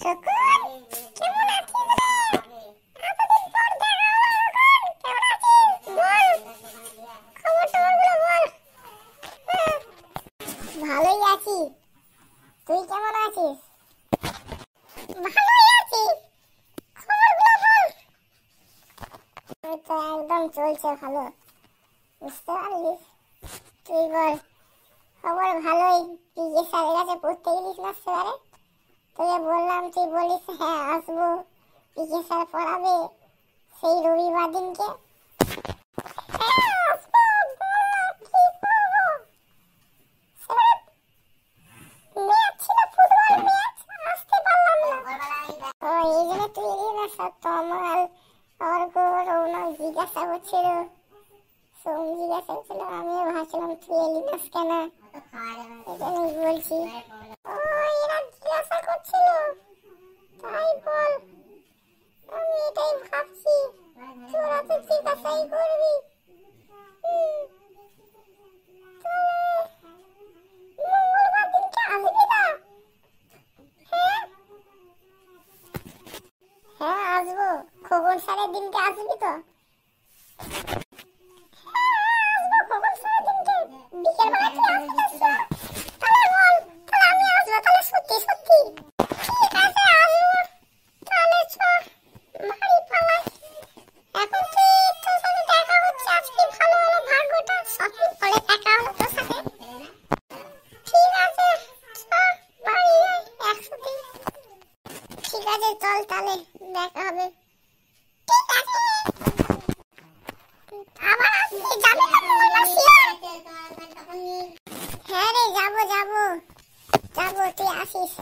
শকুন, কেমন আছিস রে? এতদিন পর দেখা হলো শকুন, কেমন আছিস? বল, খবর টবরগুলো বল। হ্যাঁ, ভালোই আছি। তুই কেমন আছিস? ভালোই আছি। খবরগুলো বল। এই তো একদম চলছে ভালো, বুঝতে পারলিস? তুই বল। খবর ভালোই। পিকে স্যারের কাছে পড়তে গেলিস না স্যারে? তোকে বললাম, তুই বলিস হ্যাঁ আসবো, পিকে স্যার পড়াবে সেই রবিবার দিনকে। হ্যাঁ আসবো, বল কি করবো? স্যার, ম্যাচ ছিল, ফুটবল ম্যাচ, আসতে পারলাম না। ও এই জন্য তুই এলি না? সব তমাল অর্ক রৌনক জিজ্ঞাসা করছিল, সোম জিজ্ঞাসা করছিল, আমিও ভাবছিলাম তুই এলি না কেন, এই জন্যই বলছি। ও এরা জিজ্ঞাসা করছিল, তাই বল। আমি এটাই ভাবছি, তোরা তো জিজ্ঞাসাই করবি। মঙ্গলবার দিনকে আসবি না? হ্যাঁ হ্যাঁ আসবো। খগন স্যারের দিনকে আসবি তো? আসবো খগন স্যারের দিনকে। বিকেল বেলা কি আসবি না স্যার? তাহলে বল, তাহলে আমি আসবো, তাহলে সত্যি সত্যি। ঠিক আছে আসবো, তাহলে চ বাড়ি পালাই। এখন কি তোর সাথে দেখা হচ্ছে, আজকে ভালো হলো ভাগ্যটা, সবদিন পরে দেখা হলো তোর সাথে। ঠিক আছে চ বাড়ি যাই একসাথে। ঠিক আছে চল, তাহলে দেখা হবে। ঠিক আছে, আবার আসবি, যাবি না মঙ্গলবার শিওর? হ্যাঁ রে, যাবো যাবো যাবো, তুই আসিস।